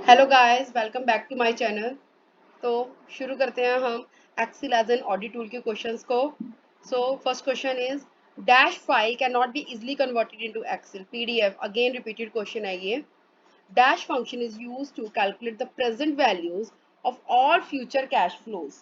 Hello guys, welcome back to my channel. तो शुरू करते हैं हम Excel as an audit tool के क्वेश्चंस को। So first question is dash file can not be easily converted into Excel PDF. Again repeated question है ये। Dash function is used to calculate the present values of all future cash flows.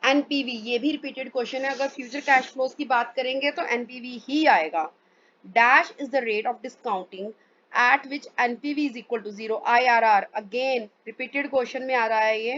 NPV, ये भी repeated question है। अगर future cash flows की बात करेंगे तो एनपीवी ही आएगा। Dash is the rate of discounting at which NPV is equal to 0. IRR, again repeated question में आ रहा है ये।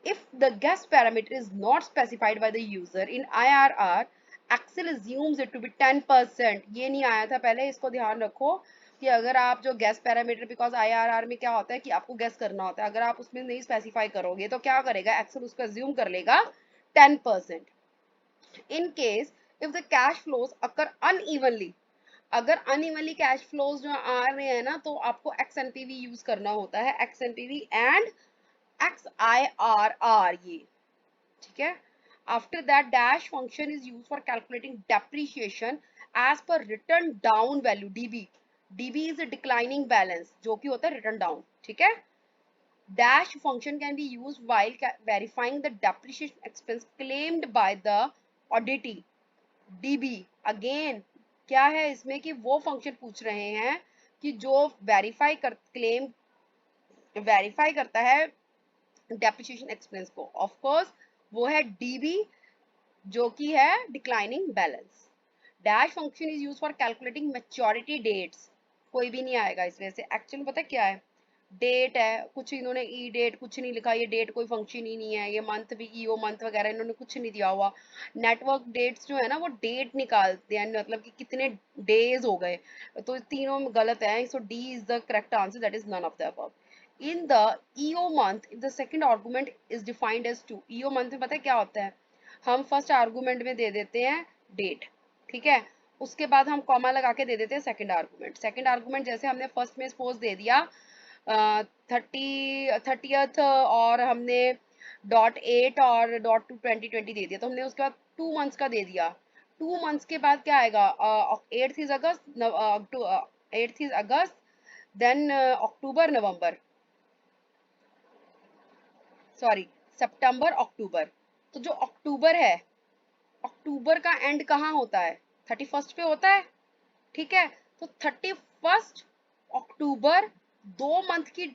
If the guess parameter is not specified by the user in IRR, Excel assumes it to be 10%. ये नहीं आया था पहले, इसको ध्यान रखो कि अगर आप जो गैस पैरामीटर, बिकॉज IRR में क्या होता है कि आपको गैस करना होता है, अगर आप उसमें नहीं स्पेसिफाई करोगे तो क्या करेगा एक्सेल, उसको अज्यूम कर लेगा 10%। In case if the cash flows occur unevenly, अगर अनइवनली कैश फ्लोज जो आ रहे हैं ना, तो आपको एक्स एनपीवी यूज करना होता है। X NPV and X I R R, ये ठीक है। After that dash function is use for calculating depreciation as per written down value DB. DB is a declining balance, जो कि होता है रिटर्न डाउन, ठीक है। Dash function can be used while verifying the depreciation expense claimed by the auditee. DB, again क्या है इसमें कि वो फंक्शन पूछ रहे हैं कि जो क्लेम वेरीफाई करता है डेप्रिसिएशन एक्सपेंस को। ऑफ कोर्स वो है डीबी, जो कि है declining balance. Dash function is use for calculating maturity dates. कोई भी नहीं आएगा इस वजह से। एक्चुअली पता क्या है, डेट है, कुछ इन्होंने ई डेट कुछ नहीं लिखा, ये डेट कोई फंक्शन ही नहीं है। ये मंथ भी ईओ मंथ वगैरह इन्होंने कुछ नहीं दिया हुआ। नेटवर्क डेट्स जो है ना, वो डेट निकालते हैं, मतलब कि कितने डेज हो गए। तो तीनों में गलत है, so D is the correct answer, that is none of the above. In the EO month if the second argument is defined as 2। EO month में पता है क्या होता है, हम फर्स्ट आर्गुमेंट में दे देते हैं डेट, ठीक है। उसके बाद हम कॉमा लगा के दे देते हैं सेकंड आर्गुमेंट। सेकंड आर्गुमेंट जैसे हमने फर्स्ट में सपोज दे दिया 30th, और हमने .8 और .2 2020 दे दिया, तो हमने उसके बाद 2 मंथ्स का दे दिया। 2 मंथ्स के बाद क्या आएगा, 8th is August, 8th is August, then October November, sorry September October. तो जो अक्टूबर है, अक्टूबर का एंड कहाँ होता है, 31st पे होता है, ठीक है। तो 31st अक्टूबर, 2 मंथ की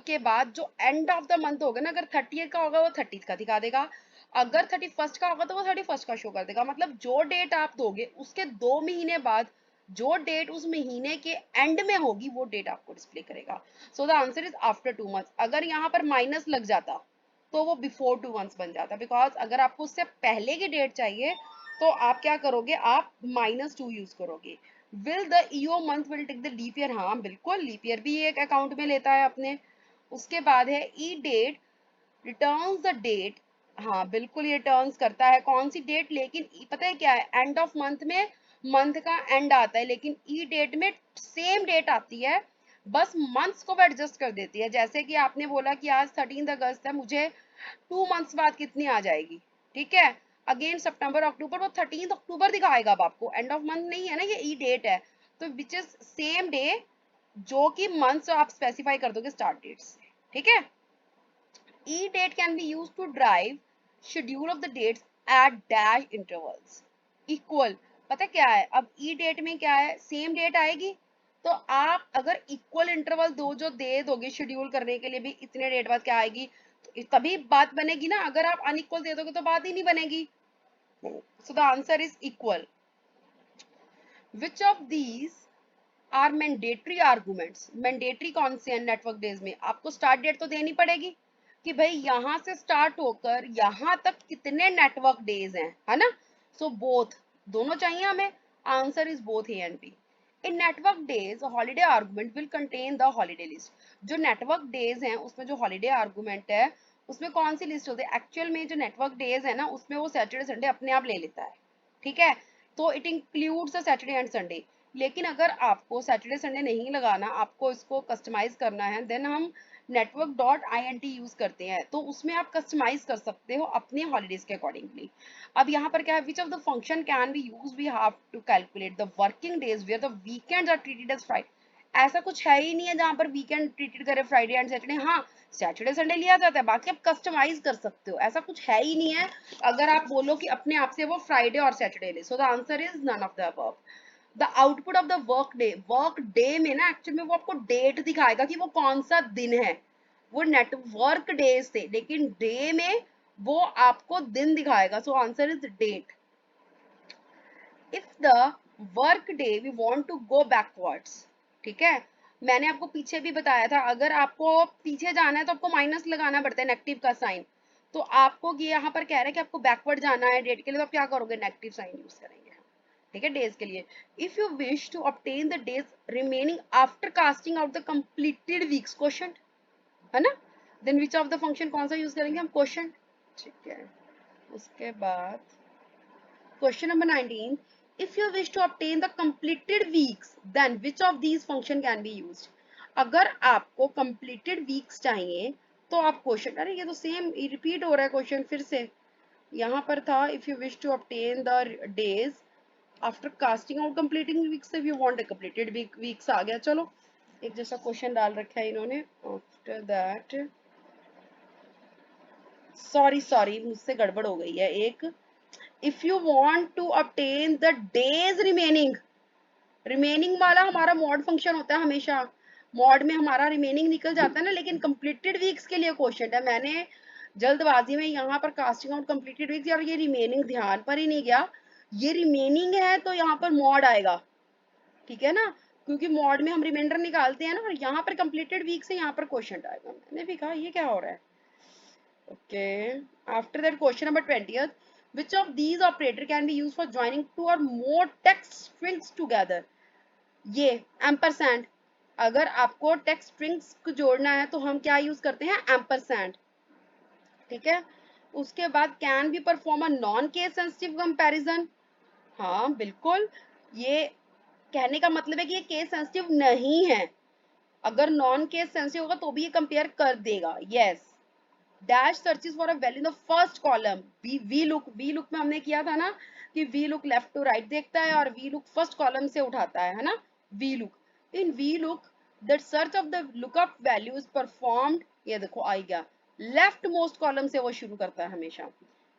के बाद जो एंड ऑफ द मंथ होगा ना, अगर 30th का होगा वो 30th का दिखा देगा, अगर 31st का होगा तो वो 31st का शो कर देगा। मतलब जो डेट आप दोगे उसके 2 महीने बाद जो डेट उस महीने के एंड में होगी वो डेट आपको डिस्प्ले करेगा। सो the answer is after 2 months. अगर यहाँ पर माइनस लग जाता तो वो बिफोर 2 मंथ्स बन जाता, बिकॉज अगर आपको उससे पहले की डेट चाहिए तो आप क्या करोगे, आप -2 यूज करोगे। Will the EO month will take the leap year, हाँ बिल्कुल, लीप ईयर भी एक अकाउंट में लेता है अपने। उसके बाद है ई डेट रिटर्न्स द डेट, हाँ बिल्कुल ये टर्न्स करता है। कौन सी डेट, लेकिन पता है क्या है, एंड ऑफ मंथ में मंथ का एंड आता है, लेकिन ई डेट में सेम डेट आती है, बस मंथ्स को एडजस्ट कर देती है। जैसे कि आपने बोला कि आज 13 अगस्त है, मुझे 2 मंथ्स बाद कितनी आ जाएगी, ठीक है। अगेन सितंबर अक्टूबर, वो 13 अक्टूबर दिखाएगा अब आपको, एंड ऑफ मंथ नहीं है ना, ये ई डेट है। तो विच इज सेम डे, जो कि मंथ्स आप स्पेसिफाई कर दोगे स्टार्ट डेट से, ठीक है। E date can be used to drive schedule of the dates at dash intervals. Equal, पता क्या है, अब E date में क्या है, सेम डेट आएगी, तो आप अगर इक्वल इंटरवल दो जो दे दोगे शेड्यूल करने के लिए भी, इतने डेट बाद क्या आएगी, तो तभी बात बनेगी ना। अगर आप अनइक्वल दे दोगे तो बात ही नहीं बनेगी। So the answer is equal. Which of these are mandatory arguments. Mandatory कौन से हैं नेटवर्क डेज में, आपको स्टार्ट डेट तो देनी पड़ेगी कि भाई यहां से स्टार्ट होकर यहां तक कितने नेटवर्क डेज हैं, है ना। सो बोथ, दोनों चाहिए हमें। Answer is both A and B. In network days holiday argument will contain the holiday list. जो नेटवर्क डेज हैं उसमें जो हॉलीडे आर्गुमेंट है उसमें कौन सी लिस्ट होती है, एक्चुअल में जो नेटवर्क डेज है ना उसमें वो सैटरडे संडे अपने आप ले लेता है, ठीक है। तो it includes Saturday and Sunday. लेकिन अगर आपको सैटरडे संडे नहीं लगाना, आपको इसको कस्टमाइज करना है, देन हम network.int यूज करते हैं, तो उसमें आप कस्टमाइज कर सकते हो अपने हॉलीडेज के अकॉर्डिंगली। अब यहाँ पर क्या है, which of the function can be use, we have to calculate the working days where the weekends are treated as Friday. ऐसा कुछ है ही नहीं है जहां पर वीकेंड ट्रीटेड करे, फ्राइडे एंड सैटरडे। हाँ, सैटरडे संडे लिया जाता है, बाकी आप कस्टमाइज कर सकते हो, ऐसा कुछ है ही नहीं है अगर आप बोलो कि अपने आप से वो फ्राइडे और सैटरडे ले। So the answer is none of the above. The output of the work day में ना एक्चुअल में वो आपको डेट दिखाएगा कि वो कौन सा दिन है। वो नेटवर्क डेज थे, लेकिन डे में वो आपको दिन दिखाएगा। So answer is date. If the work day we want to go backwards, ठीक है, मैंने आपको पीछे भी बताया था, अगर आपको पीछे जाना है तो आपको माइनस लगाना पड़ता है, नेगेटिव का साइन। तो आपको ये यहाँ पर कह रहा है कि आपको बैकवर्ड जाना है डेट के लिए, तो आप क्या करोगे, नेगेटिव साइन यूज करेंगे, ठीक है, डेज के लिए। If you wish to obtain the days remaining after casting out the completed weeks, quotient है ना, then which of the function कौन सा यूज करेंगे हम, क्वोशंट, ठीक है। उसके बाद question number 19, if you wish to obtain the completed weeks then which of these function can be used। अगर आपको completed weeks चाहिए तो आप क्वेश्चन, अरे ये तो सेम रिपीट हो रहा है क्वेश्चन फिर से। यहाँ पर था if you wish to obtain the days after casting out completing weeks, if you want a completed weeks आ गया। चलो एक जैसा क्वेश्चन डाल रखा है इन्होंने। आफ्टर दैट सॉरी मुझसे गड़बड़ हो गई है एक। If you want to obtain the days remaining वाला हमारा मॉड फंक्शन होता है हमेशा, मॉड में हमारा रिमेनिंग निकल जाता है ना, लेकिन कंप्लीटेड वीक्स के लिए क्वेश्चन है। मैंने जल्दबाजी में यहाँ पर कास्टिंग आउट कंप्लीटेड वीक्स, यार ये रिमेनिंग ध्यान पर ही नहीं गया, ये रिमेनिंग है तो यहाँ पर मॉड आएगा, ठीक है ना, क्योंकि मॉड में हम रिमाइंडर निकालते हैं ना, और यहाँ पर कंप्लीटेड वीक से यहाँ पर क्वेश्चन आएगा। मैंने भी कहा ये क्या हो रहा है। Okay. After that, question number 20th. Which of these operator can be used for joining two or more text strings together? ये ampersand। अगर आपको text strings को जोड़ना है तो हम क्या यूज करते हैं, ampersand, ठीक है। उसके बाद can be perform a non case sensitive comparison। हाँ बिल्कुल, ये कहने का मतलब है कि ये केस सेंसिटिव नहीं है, अगर नॉन केस सेंसिटिव होगा तो भी ये कंपेयर कर देगा। Yes. Dash searches for a value in the first column. V look में हमने किया था ना कि V look left to right देखता है और वी लुक फर्स्ट कॉलम से उठाता है ना। V look, in V look the search of the lookup value is performed, ये देखो आ गया, लेफ्ट मोस्ट कॉलम से वो शुरू करता है हमेशा।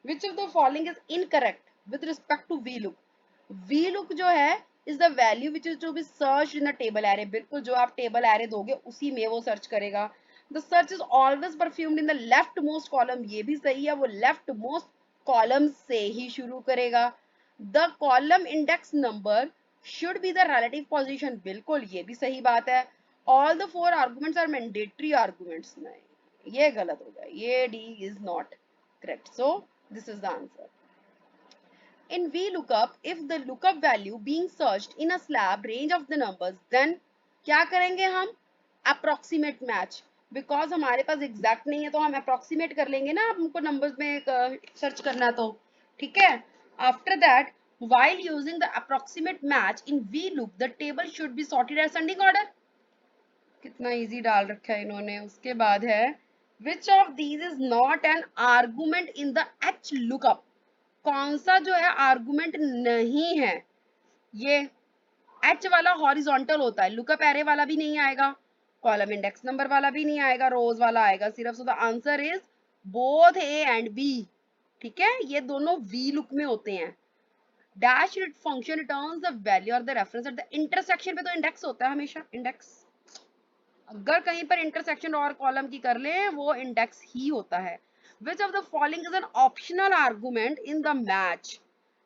Which of the following is incorrect with respect to V look. V look जो है is the value which is to be search in the table array. बिल्कुल जो आप टेबल एरे दोगे उसी में वो सर्च करेगा। The search is always performed in the leftmost column, ये भी सही है, वो leftmost column से ही शुरू करेगा। The column index number should be the relative position, बिल्कुल ये भी सही बात है। All the four arguments are mandatory arguments, नहीं ये गलत हो गया, ये D is not correct, so this is the answer। In VLOOKUP, if the lookup value being searched in a slab range of the numbers, then क्या करेंगे हम, approximate match। Because हमारे पास एग्जैक्ट नहीं है तो हम अप्रोक्सीमेट कर लेंगे ना, हमको नंबर्स में सर्च करना तो, ठीक है। After that, while using the approximate match in VLOOK, the table should be sorted ascending order। कितना इजी डाल रखा है इन्होंने। उसके बाद है which of these is not an argument in the H lookup। कौन सा जो है आर्गुमेंट नहीं है, ये H वाला हॉरिजॉन्टल होता है, लुकअप एरे वाला भी नहीं आएगा, कॉलम इंडेक्स नंबर वाला भी नहीं आएगा, रोज वाला आएगा सिर्फ। So the answer is both A and B, ठीक है, ये दोनों वी लुक में होते हैं। Dash function returns the value और the reference at the intersection पे, तो इंडेक्स होता है हमेशा, इंडेक्स अगर कहीं पर इंटरसेक्शन और कॉलम की कर ले वो इंडेक्स ही होता है। Which of the following is an optional argument in the match.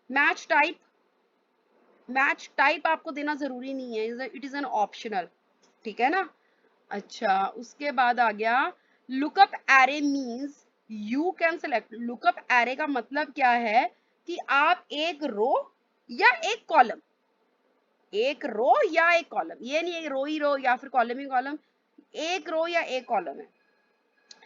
Match type आपको देना जरूरी नहीं है, इट इज एन ऑप्शनल, ठीक है ना। अच्छा, उसके बाद आ गया lookup array means you can select. Lookup array का मतलब क्या है कि आप एक रो या एक कॉलम, एक रो या एक कॉलम, ये नहीं है रो ही रो या फिर कॉलम ही कॉलम, एक रो या एक कॉलम है।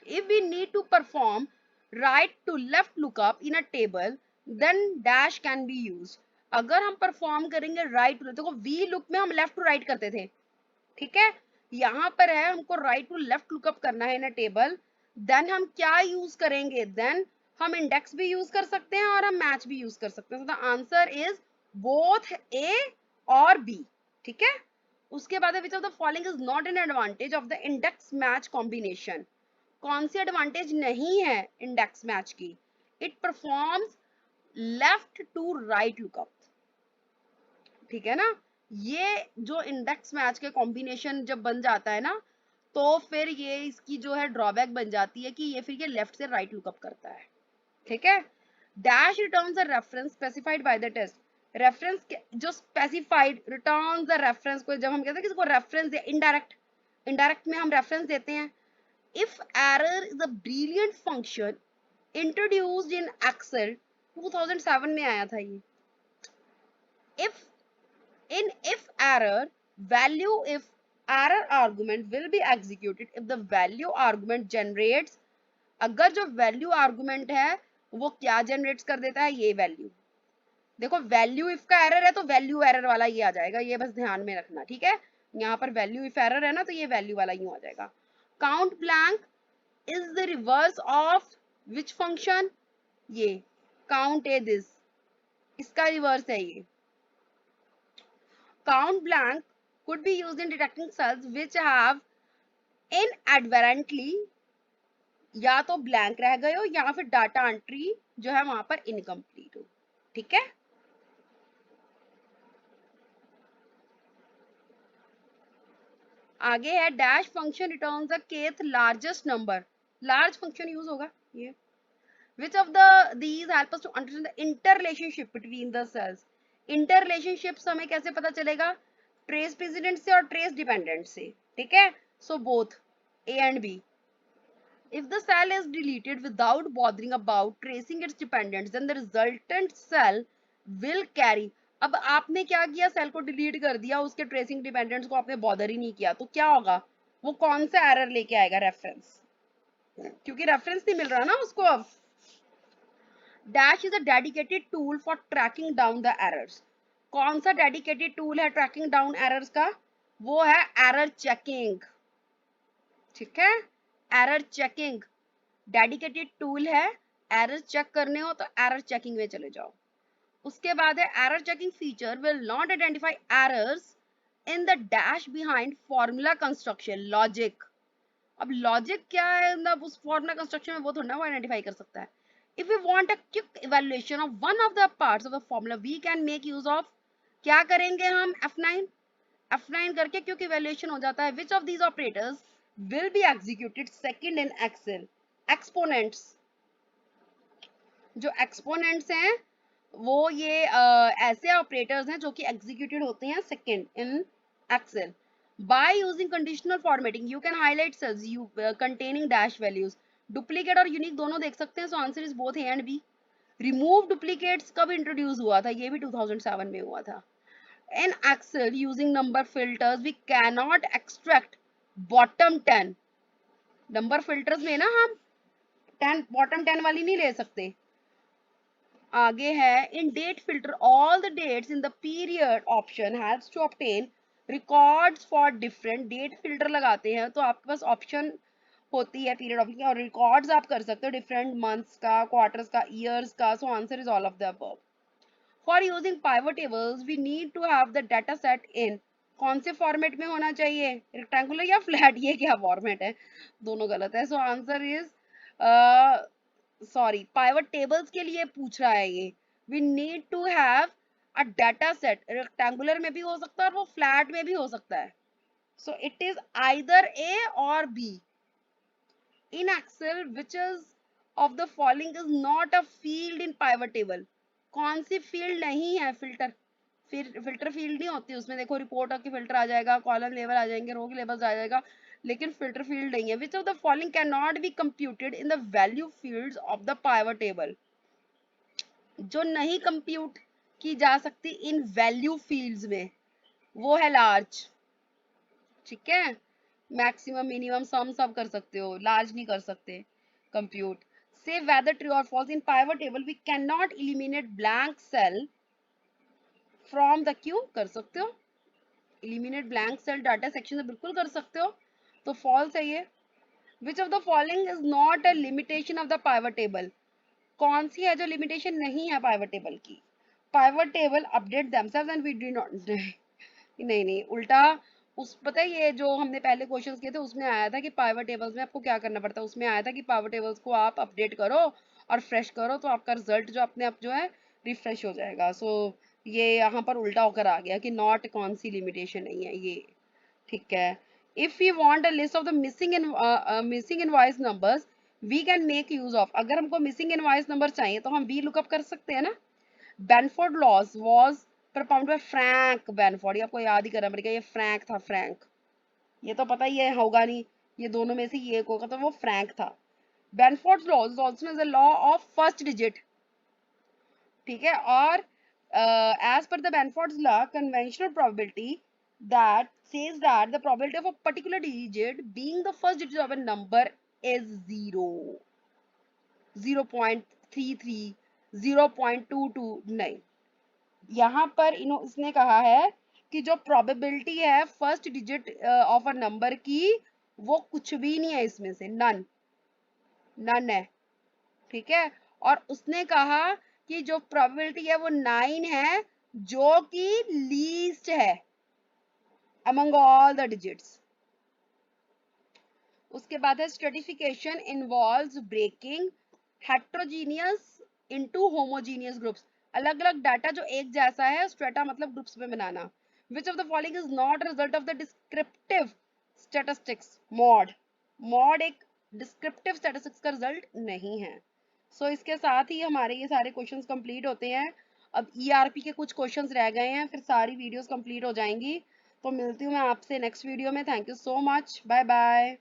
If we need to perform right to left lookup in a table, then dash can be used। अगर हम परफॉर्म करेंगे राइट टू, देखो वी लुक में हम लेफ्ट टू राइट करते थे, ठीक है, यहाँ पर है हमको राइट टू लेफ्ट लुकअप करना है इन अ टेबल, देन हम क्या यूज करेंगे, देन हम इंडेक्स भी यूज कर सकते हैं और हम मैच भी यूज कर सकते हैं। The answer is both A और बी, ठीक है। उसके बाद which of the following is not an advantage of the index match combination, कौन सी एडवांटेज नहीं है इंडेक्स मैच की? It performs left to right lookup, ठीक है ना। ये जो इंडेक्स मैच के कॉम्बिनेशन जब बन जाता है ना, तो फिर ये इसकी जो है ड्रॉबैक बन जाती है कि ये फिर ये लेफ्ट से राइट लुकअप करता है, ठीक है। Dash returns a reference specified by the test, reference जो स्पेसिफाइड रिटर्न्स द रेफरेंस को, जब हम कहते हैं किसी को रेफरेंस दे, इनडायरेक्ट, इनडायरेक्ट में हम रेफरेंस देते हैं। If error is a brilliant function introduced in Excel, 2007 में आया था ये। If if error value, if error argument will be executed if the value argument generates, अगर जो वैल्यू आर्गुमेंट है वो क्या जनरेट कर देता है, ये वैल्यू। देखो वैल्यू इफ का एरर है तो वैल्यू एरर वाला ये आ जाएगा, ये बस ध्यान में रखना, ठीक है। यहाँ पर वैल्यू इफ एरर है ना, तो ये वैल्यू वाला यूं आ जाएगा। Count blank is the reverse of which function, ये काउंट ए दिस, इसका रिवर्स है ये। Count blank could be used in detecting cells which have inadvertently, या तो ब्लैंक रह गए हो या फिर डाटा एंट्री जो है वहां पर इनकम्प्लीट हो, ठीक है। आगे है dash function returns the kth largest number, large function use होगा ये। Which of these help us to understand the interrelationship between the cells? Interrelationships हमें कैसे पता चलेगा? ट्रेस प्रेसिडेंट से और ट्रेस डिपेंडेंट से, ठीक है। So both A and B. If the cell is deleted without bothering about tracing its dependents, then the resultant cell will carry. अब आपने क्या किया, सेल को डिलीट कर दिया, उसके ट्रेसिंग डिपेंडेंट्स को आपने बॉदर ही नहीं किया, तो क्या होगा, वो कौन सा एरर लेके आएगा, रेफरेंस, क्योंकि रेफरेंस नहीं मिल रहा ना उसको अब। Dash is a dedicated tool for tracking down the errors. कौन सा डेडिकेटेड टूल है ट्रैकिंग डाउन एरर्स का, वो है एरर चेकिंग, ठीक है। एरर चेकिंग डेडिकेटेड टूल है, एरर चेक करने हो तो एरर चेकिंग में चले जाओ। उसके बाद है error checking feature will not identify errors in the dash behind formula construction logic. अब लॉजिक क्या है, मतलब उस फॉर्मूला कंस्ट्रक्शन में वो थोड़ा ना वो आइडेंटिफाई कर सकता है। If we want a quick evaluation of one of the parts of the formula, we can make use of, क्या करेंगे हम, F9 करके क्योंकि इवेल्युएशन हो जाता है। Which of these operators will be executed second in Excel? Exponents, जो exponents हैं वो ये ऐसे ऑपरेटर्स हैं जो कि एग्जीक्यूटेड होते हैं second in Excel. By using conditional formatting, you can highlight cells containing dash values. Duplicate और यूनिक दोनों देख सकते हैं, so answer is both A and B. Remove duplicates कब इंट्रोड्यूस हुआ था, ये भी 2007 में हुआ था। In Excel using number filters we can not extract bottom 10, number filters में ना हम 10 बॉटम 10 वाली नहीं ले सकते। आगे है in date filter all the dates in the period option helps to obtain records for different date. Filter लगाते हैं तो आपके पास ऑप्शन होती है पीरियड ऑप्शन और रिकॉर्ड्स आप कर सकते हो डिफरेंट मंथ्स का, क्वार्टर्स का, ईयर्स का। So answer is all of the above. For using pivot tables we need to have the data set in, कौन से फॉर्मेट में होना चाहिए, रेक्टेंगुलर या फ्लैट, ये क्या फॉर्मेट है, दोनों गलत है। So answer is sorry, pivot tables के लिए पूछ रहा है ये। We need to have a data set, rectangular में भी हो सकता है और वो फ्लैट में भी हो सकता है। सो इट इज आइदर ए और B. In Excel, which is of the following is not a field in pivot table? कौन सी फील्ड नहीं है, फिल्टर, फिल्टर फील्ड नहीं होती उसमें। देखो रिपोर्ट की फिल्टर आ जाएगा, कॉलम लेवल आ जाएंगे, रो के लेवल आ जाएगा, लेकिन फिल्टर फील्ड नहीं है। Which of the following cannot be computed in the value fields of the pivot table? जो नहीं कंप्यूट की जा सकती इन वैल्यू फील्ड्स में, वो है लार्ज, ठीक है। मैक्सिमम मिनिमम सम सब कर सकते हो, लार्ज नहीं कर सकते कंप्यूट। से वेदर ट्रू और false in pivot table we can not eliminate blank cell from the queue, कर सकते हो eliminate blank cell data section से, बिल्कुल कर सकते हो, तो फॉल्स है ये। Which of the following is not a limitation of the pivot table, कौन सी है जो लिमिटेशन नहीं है पाइवट टेबल की। Pivot table update themselves and we do not नहीं नहीं उल्टा, उस पता है ये जो हमने पहले क्वेश्चंस किए थे उसमें आया था कि पावर टेबल्स में आपको क्या करना पड़ता है, उसमें आया था कि पावर टेबल्स को आप अपडेट करो और फ्रेश करो तो आपका रिजल्ट जो अपने आप जो है रिफ्रेश हो जाएगा। सो ये यहाँ पर उल्टा होकर आ गया कि नॉट कौन सी लिमिटेशन नहीं है ये, ठीक है। If you want a list of the missing invoice numbers we can make use of, अगर हमको मिसिंग इनवॉइस नंबर चाहिए तो हम वी लुकअप कर सकते हैं ना। Benford laws was propounded by Frank Benford, ये आपको याद ही करना पड़ेगा, ये फ्रैंक था, फ्रैंक, ये तो पता ही है होगा नहीं, ये दोनों में से ये एक होगा, तो वो फ्रैंक था। Benford law is also known as the law of first digit, ठीक है। और as per the Benford's law, conventional probability that says that the probability of a particular digit being the first digit of a number is 0, 0.33, 0.22, नहीं, यहाँ पर इसने कहा है कि जो प्रोबेबिलिटी है first digit of a number की वो कुछ भी नहीं है, इसमें से नन, नन है, ठीक है। और उसने कहा कि जो प्रोबेबिलिटी है वो 9 है जो कि लीस्ट है among all the digits। उसके बाद है stratification involves breaking heterogeneous into homogeneous groups, अलग अलग डाटा जो एक जैसा है स्ट्रेटा मतलब ग्रुप्स में बनाना। Which of the following is not result of the descriptive statistics, mode, mode एक डिस्क्रिप्टिव स्टैटिस्टिक्स का रिजल्ट नहीं है। सो इसके साथ ही हमारे ये सारे क्वेश्चंस कंप्लीट होते हैं। अब ईआरपी के कुछ क्वेश्चंस रह गए हैं, फिर सारी वीडियोस कंप्लीट हो जाएंगी। तो मिलती हूँ मैं आपसे नेक्स्ट वीडियो में। Thank you so much, bye bye.